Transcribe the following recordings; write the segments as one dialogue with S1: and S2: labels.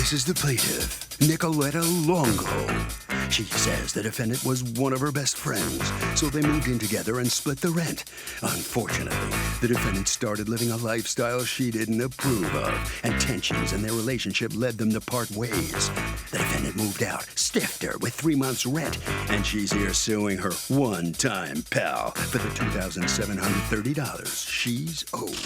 S1: This is the plaintiff, Nicoletta Longo. She says the defendant was one of her best friends, so they moved in together and split the rent. Unfortunately, the defendant started living a lifestyle she didn't approve of, and tensions in their relationship led them to part ways. The defendant moved out, stiffed her with 3 months' rent, and she's here suing her one-time pal for the $2,730 she's owed.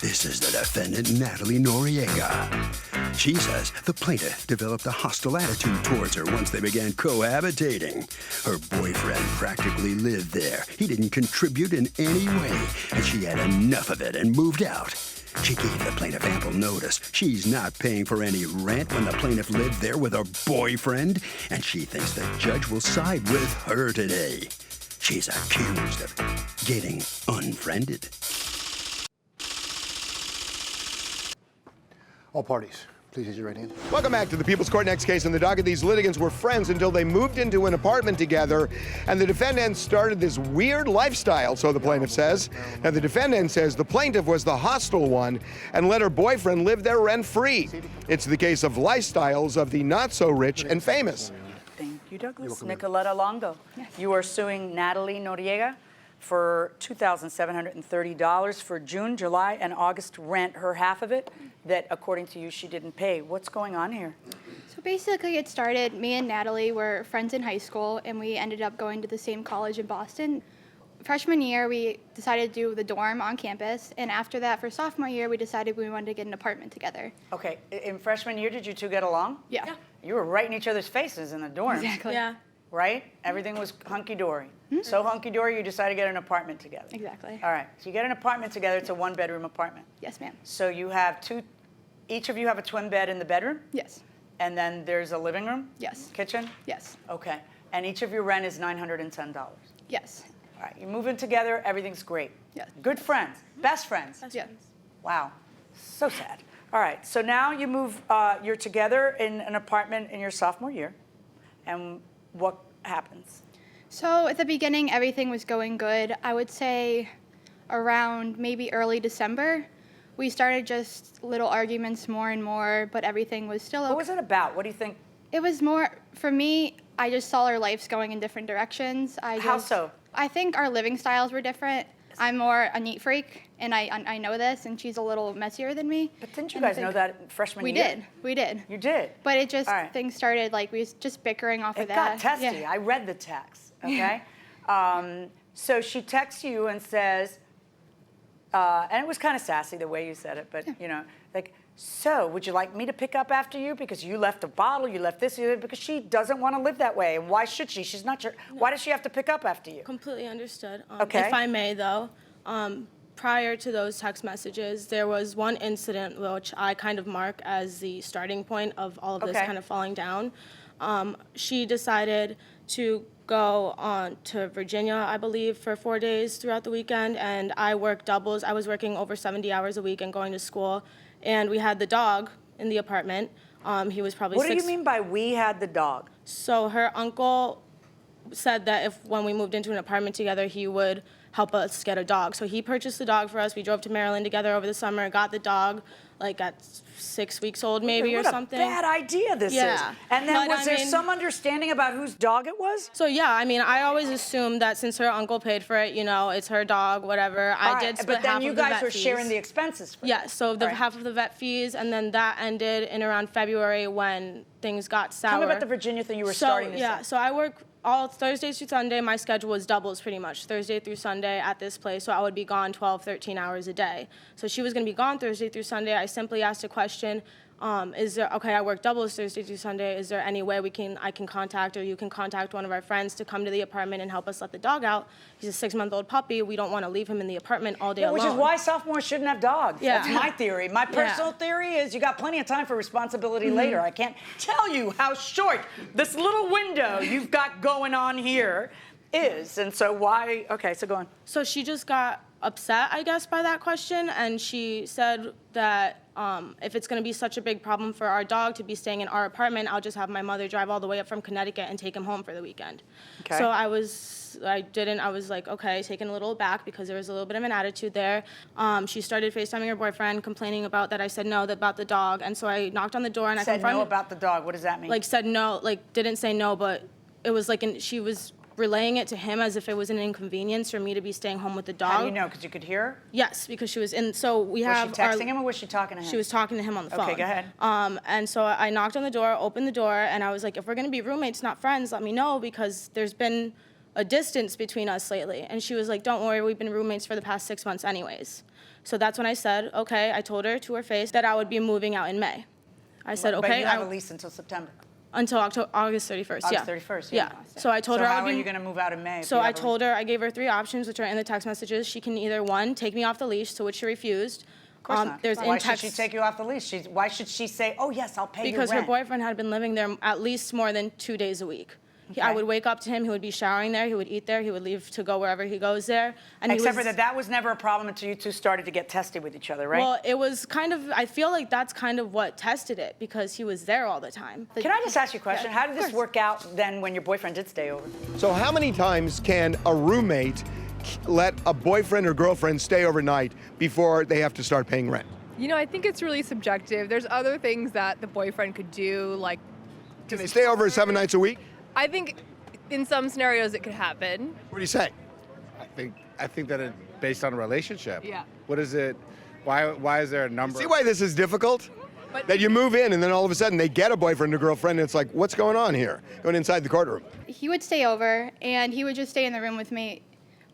S1: This is the defendant, Natalie Noriega. She says the plaintiff developed a hostile attitude towards her once they began cohabitating. Her boyfriend practically lived there. He didn't contribute in any way, and she had enough of it and moved out. She gave the plaintiff ample notice. She's not paying for any rent when the plaintiff lived there with her boyfriend, and she thinks the judge will side with her today. She's accused of getting unfriended.
S2: All parties, please raise your right hand.
S3: Welcome back to the People's Court. Next case in the docket. These litigants were friends until they moved into an apartment together, and the defendant started this weird lifestyle, so the plaintiff says. And the defendant says the plaintiff was the hostile one and let her boyfriend live there rent-free. It's the case of lifestyles of the not-so-rich and famous.
S4: Thank you, Douglas. Nicoletta Longo. Yes. You are suing Natalie Noriega for $2,730 for June, July, and August rent, her half of it, that according to you, she didn't pay. What's going on here?
S5: So basically it started, me and Natalie were friends in high school, and we ended up going to the same college in Boston. Freshman year, we decided to do the dorm on campus, and after that, for sophomore year, we decided we wanted to get an apartment together.
S4: Okay, in freshman year, did you two get along?
S5: Yeah.
S4: You were right in each other's faces in the dorm.
S5: Exactly.
S6: Yeah.
S4: Right? Everything was hunky-dory. So hunky-dory, you decided to get an apartment together.
S5: Exactly.
S4: All right, so you get an apartment together. It's a one-bedroom apartment.
S5: Yes, ma'am.
S4: So you have each of you have a twin bed in the bedroom?
S5: Yes.
S4: And then there's a living room?
S5: Yes.
S4: Kitchen?
S5: Yes.
S4: Okay. And each of your rent is $910?
S5: Yes.
S4: All right, you move in together, everything's great.
S5: Yes.
S4: Good friends, best friends.
S5: Yeah.
S4: Wow, so sad. All right, so now you move, you're together in an apartment in your sophomore year, and what happens?
S5: So at the beginning, everything was going good. I would say around maybe early December, we started just little arguments more and more, but everything was still okay.
S4: What was it about? What do you think?
S5: It was more, for me, I just saw our lives going in different directions.
S4: How so?
S5: I think our living styles were different. I'm more a neat freak, and I know this, and she's a little messier than me.
S4: But didn't you guys know that in freshman year?
S5: We did.
S4: You did?
S5: But it just,
S4: right.
S5: Things started, like, we was just bickering off of that.
S4: It got testy.
S5: Yeah.
S4: I read the text, okay? So she texts you and says, and it was kind of sassy the way you said it, but, you know, like, so would you like me to pick up after you because you left a bottle, you left this, because she doesn't want to live that way. And why should she? She's not sure. No. Why does she have to pick up after you?
S6: Completely understood.
S4: Okay.
S6: If I may, though, prior to those text messages, there was one incident which I kind of mark as the starting point of all of this kind of falling down. She decided to go on to Virginia, I believe, for 4 days throughout the weekend, and I worked doubles. I was working over 70 hours a week and going to school, and we had the dog in the apartment. He was probably
S4: What do you mean by we had the dog?
S6: So her uncle said that when we moved into an apartment together, he would help us get a dog. So he purchased the dog for us. We drove to Maryland together over the summer, got the dog, like at 6 weeks old maybe or something.
S4: What a bad idea this is. And then was there some understanding about whose dog it was?
S6: So yeah, I mean, I always assumed that since her uncle paid for it, you know, it's her dog, whatever. I did split half of the vet fees. But then you guys were sharing the expenses for it. Yeah, so the half of the vet fees, and then that ended in around February when things got sour.
S4: Tell me about the Virginia thing you were starting to say.
S6: Yeah, so I work all Thursdays through Sunday. My schedule was doubles pretty much, Thursday through Sunday at this place, so I would be gone 12, 13 hours a day. So she was gonna be gone Thursday through Sunday. I simply asked a question, I work doubles Thursday through Sunday, is there any way I can contact, or you can contact one of our friends to come to the apartment and help us let the dog out? He's a 6-month-old puppy. We don't wanna leave him in the apartment all day alone.
S4: Which is why sophomores shouldn't have dogs.
S6: Yeah.
S4: That's my theory. My personal theory is you got plenty of time for responsibility later. I can't tell you how short this little window you've got going on here is. And so why, okay, so go on.
S6: So she just got upset, I guess, by that question, and she said that if it's going to be such a big problem for our dog to be staying in our apartment, I'll just have my mother drive all the way up from Connecticut and take him home for the weekend.
S4: Okay.
S6: So I was like, okay, taken a little aback because there was a little bit of an attitude there. She started FaceTiming her boyfriend, complaining about that I said no about the dog, and so I knocked on the door and I confronted.
S4: Said no about the dog. What does that mean?
S6: Like said no, like didn't say no, but it was like she was relaying it to him as if it was an inconvenience for me to be staying home with the dog.
S4: How do you know? Because you could hear her?
S6: Yes, because she was in. So we have.
S4: Was she texting him or was she talking to him?
S6: She was talking to him on the phone.
S4: Okay, go ahead.
S6: And so I knocked on the door, opened the door, and I was like, if we're gonna be roommates, not friends, let me know because there's been a distance between us lately. And she was like, don't worry, we've been roommates for the past 6 months anyways. So that's when I said, okay, I told her to her face that I would be moving out in May. I said, okay.
S4: But you have a lease until September.
S6: Until August 31st, yeah.
S4: August 31st, yeah.
S6: So I told her I would be.
S4: So how are you going to move out in May?
S6: So I told her, I gave her 3 options, which are in the text messages. She can either, 1, take me off the leash, to which she refused.
S4: Of course not.
S6: There's
S4: Why should she take you off the leash? Why should she say, oh, yes, I'll pay your rent?
S6: Because her boyfriend had been living there at least more than 2 days a week.
S4: Okay.
S6: I would wake up to him, he would be showering there, he would eat there, he would leave to go wherever he goes there. And
S4: Except for that was never a problem until you two started to get testy with each other, right?
S6: Well, it was kind of, I feel like that's kind of what tested it, because he was there all the time.
S4: Can I just ask you a question?
S6: Yeah,
S4: How did this work out then when your boyfriend did stay over?
S3: So how many times can a roommate let a boyfriend or girlfriend stay overnight before they have to start paying rent?
S7: You know, I think it's really subjective. There's other things that the boyfriend could do, like...
S3: Can they stay over 7 nights a week?
S7: I think in some scenarios it could happen.
S3: What do you say?
S2: I think that it's based on a relationship.
S7: Yeah.
S2: What is it? Why is there a number?
S3: See why this is difficult?
S7: But
S3: That you move in and then all of a sudden they get a boyfriend or girlfriend and it's like, what's going on here? Going inside the courtroom.
S5: He would stay over, and he would just stay in the room with me.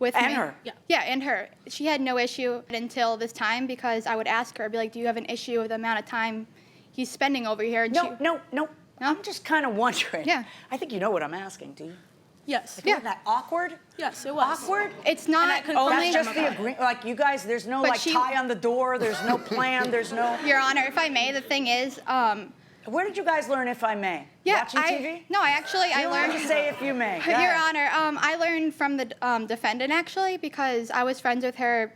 S4: And her?
S5: Yeah, and her. She had no issue until this time because I would ask her, I'd be like, do you have an issue with the amount of time he's spending over here? And
S4: No. I'm just kind of wondering.
S5: Yeah.
S4: I think you know what I'm asking, do you?
S6: Yes.
S4: Wasn't that awkward?
S6: Yes, it was.
S4: Awkward?
S5: It's not only...
S4: That's just the agreement. Like, you guys, there's no,
S5: But
S4: like, tie on the door. There's no plan. There's no...
S5: Your Honor, if I may, the thing is...
S4: Where did you guys learn If I May?
S5: yeah,
S4: Watching TV?
S5: No, I
S4: You don't
S5: learned...
S4: have to say If You May. Go
S5: Your
S4: ahead.
S5: Honor, I learned from the defendant, actually, because I was friends with her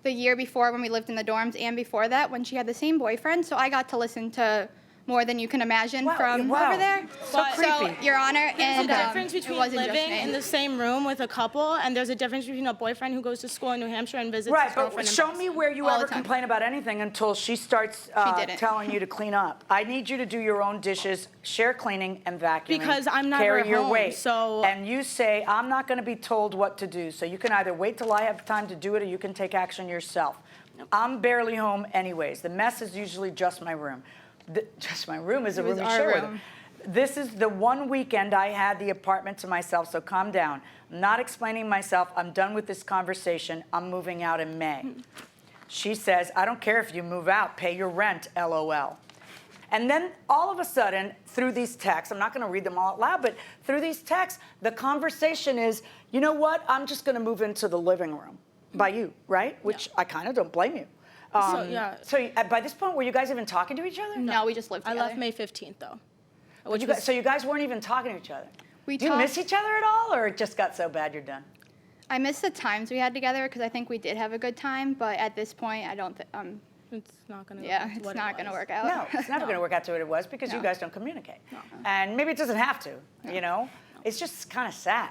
S5: the year before when we lived in the dorms and before that when she had the same boyfriend, so I got to listen to more than you can imagine from over there.
S4: So
S5: So,
S4: creepy.
S5: Your Honor,
S6: There's
S5: and
S6: a difference
S5: it
S6: between
S5: wasn't just
S6: living
S5: me.
S6: in the same room with a couple, and there's a difference between a boyfriend who goes to school in New Hampshire and visits
S4: Right,
S6: his
S4: but
S6: girlfriend in
S4: show
S6: Boston.
S4: me where you
S5: All the
S4: ever
S5: time.
S4: complain about anything until she starts
S5: didn't.
S4: telling you to clean up. I need you to do your own dishes, share cleaning and vacuuming.
S6: Because I'm never
S4: carry your
S6: home,
S4: weight.
S6: so-
S4: And you say, I'm not going to be told what to do. So you can either wait till I have time to do it or you can take action yourself. I'm barely home anyways. The mess is usually just my room. Just my room is a
S5: It was
S4: room you
S5: our
S4: share with
S5: room.
S4: her. This is the one weekend I had the apartment to myself, so calm down. I'm not explaining myself. I'm done with this conversation. I'm moving out in May. She says, I don't care if you move out, pay your rent, LOL. And then all of a sudden, through these texts, I'm not going to read them all out loud, but through these texts, the conversation is, you know what? I'm just going to move into the living room by you, right? Which I kind of don't blame you. So by this point, were you guys even talking to each other?
S5: No, we just lived
S6: I
S5: together.
S6: left May 15th, though.
S4: So you guys weren't even talking to each other?
S5: We
S4: Do you
S5: talked-
S4: miss each other at all, or it just got so bad you're done?
S5: I miss the times we had together because I think we did have a good time, but at this point, I don't think...
S6: It's not going to
S5: it's not going to work out.
S4: No, it's never going to work out to what it was because you guys don't communicate. And maybe it doesn't have to, you know? It's just kind of sad.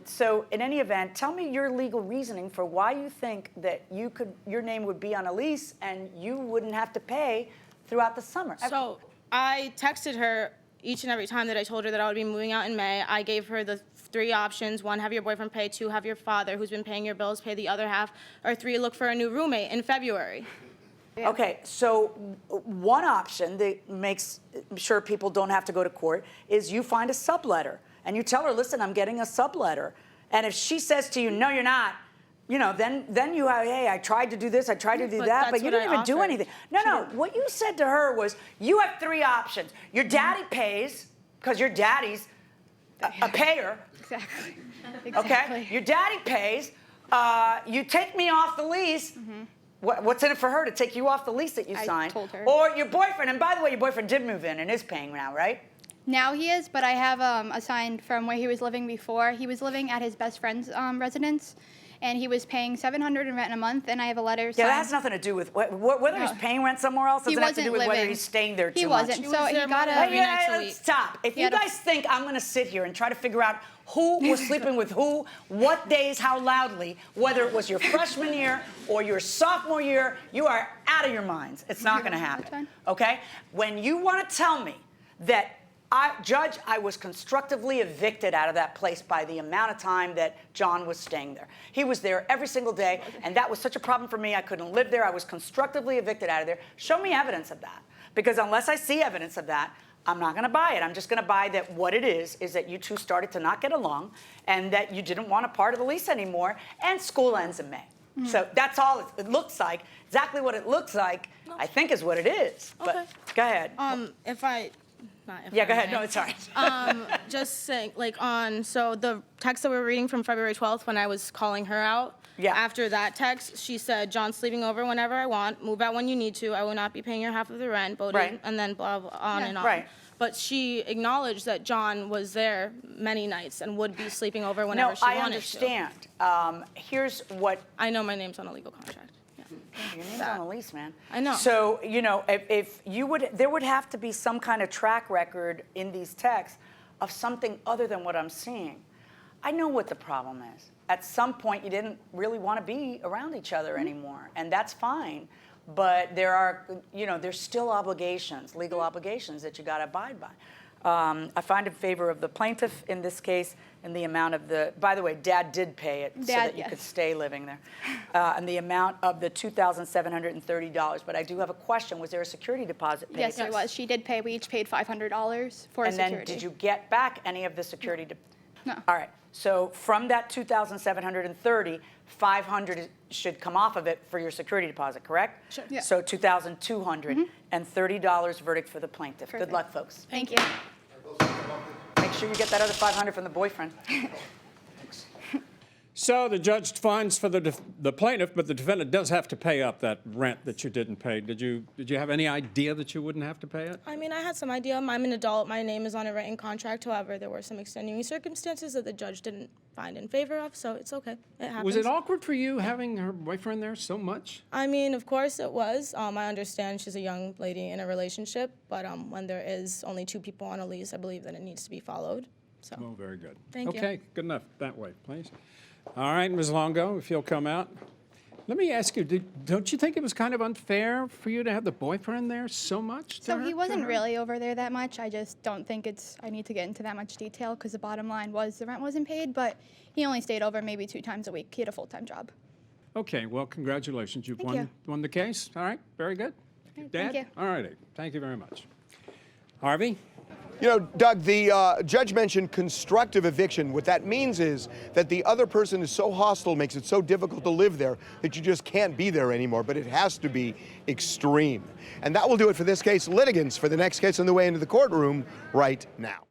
S4: So in any event, tell me your legal reasoning for why you think that your name would be on a lease and you wouldn't have to pay throughout the summer.
S6: So I texted her each and every time that I told her that I would be moving out in May. I gave her the 3 options. 1, have your boyfriend pay. 2, have your father, who's been paying your bills, pay the other half. Or 3, look for a new roommate in February.
S4: Okay, so one option that makes sure people don't have to go to court is you find a subletter and you tell her, listen, I'm getting a subletter. And if she says to you, no, you're not, you know, then you have, hey, I tried to do this, I tried to do that, but you didn't even do anything. No, what you said to her was, you have 3 options. Your daddy pays, because your daddy's a payer.
S5: Exactly.
S4: Okay, your daddy pays. You take me off the lease. What's in it for her to take you off the lease that you signed?
S5: told her.
S4: Or your boyfriend, and by the way, your boyfriend did move in and is paying now, right?
S5: Now he is, but I have assigned from where he was living before. He was living at his best friend's residence, and he was paying $700 in rent a month, and I have a letter
S4: Yeah,
S5: signed.
S4: that has nothing to do with whether he's paying rent somewhere else. Doesn't have to do with whether he's staying there too much.
S5: He wasn't. So he got a.
S6: every night a week.
S4: Stop. If you guys think I'm going to sit here and try to figure out who was sleeping with who, what days, how loudly, whether it was your freshman year or your sophomore year, you are out of your minds. It's not going to happen. Okay? When you want to tell me that Judge, I was constructively evicted out of that place by the amount of time that John was staying there. He was there every single day, and that was such a problem for me. I couldn't live there. I was constructively evicted out of there. Show me evidence of that. Because unless I see evidence of that, I'm not going to buy it. I'm just going to buy that what it is that you two started to not get along and that you didn't want a part of the lease anymore, and school ends in May. So that's all it looks like. Exactly what it looks like, I think, is what it is.
S6: Okay.
S4: But go ahead.
S6: Yeah,
S4: go ahead. No, it's all right.
S6: Just saying, so the text that we were reading from February 12th when I was calling her out,
S4: Yeah.
S6: after that text, she said, John's sleeping over whenever I want, move out when you need to, I will not be paying your half of the rent,
S4: Right.
S6: and then blah, blah, on and on.
S4: Right.
S6: But she acknowledged that John was there many nights and would be sleeping over whenever she wanted to.
S4: No, I understand. Here's what...
S6: I know my name's on a legal contract.
S4: Your name's on the lease, man.
S6: I know.
S4: So, if you would, there would have to be some kind of track record in these texts of something other than what I'm seeing. I know what the problem is. At some point, you didn't really want to be around each other anymore, and that's fine. But there are, there's still obligations, legal obligations that you got to abide by. I find in favor of the plaintiff in this case, and the amount of the, by the way, Dad did pay it so that you could stay living there, and the amount of the $2,730. But I do have a question. Was there a security deposit paid?
S5: Yes, there was. She did pay. We each paid $500 for security.
S4: And then did you get back any of the security?
S5: No.
S4: All right. So from that $2,730, $500 should come off of it for your security deposit, correct?
S5: Sure. Yeah.
S4: So $2,230 verdict for the plaintiff.
S5: Perfect.
S4: Good luck, folks.
S5: Thank you.
S4: Make sure you get that other $500 from the boyfriend.
S8: So the judge finds for the plaintiff, but the defendant does have to pay up that rent that you didn't pay. Did you have any idea that you wouldn't have to pay it?
S6: I mean, I had some idea. I'm an adult. My name is on a written contract. However, there were some extenuating circumstances that the judge didn't find in favor of, so it's okay. It happens.
S8: Was it awkward for you having her boyfriend there so much?
S6: I mean, of course it was. I understand she's a young lady in a relationship, but when there is only two people on a lease, I believe that it needs to be followed. So.
S8: Oh, very good.
S6: Thank you.
S8: Okay, good enough. That way, please. All right, Ms. Longo, if you'll come out. Let me ask you, don't you think it was kind of unfair for you to have the boyfriend there so much?
S5: So he wasn't really over there that much. I just don't think I need to get into that much detail because the bottom line was the rent wasn't paid, but he only stayed over maybe 2 times a week. He had a full-time job.
S8: Okay, well, congratulations. You've
S5: Thank you.
S8: won the case. All right, very good.
S5: Right,
S8: Dad?
S5: thank you.
S8: All righty, thank you very much. Harvey?
S3: Doug, the judge mentioned constructive eviction. What that means is that the other person is so hostile, makes it so difficult to live there that you just can't be there anymore, but it has to be extreme. And that will do it for this case. Litigants for the next case on the way into the courtroom right now.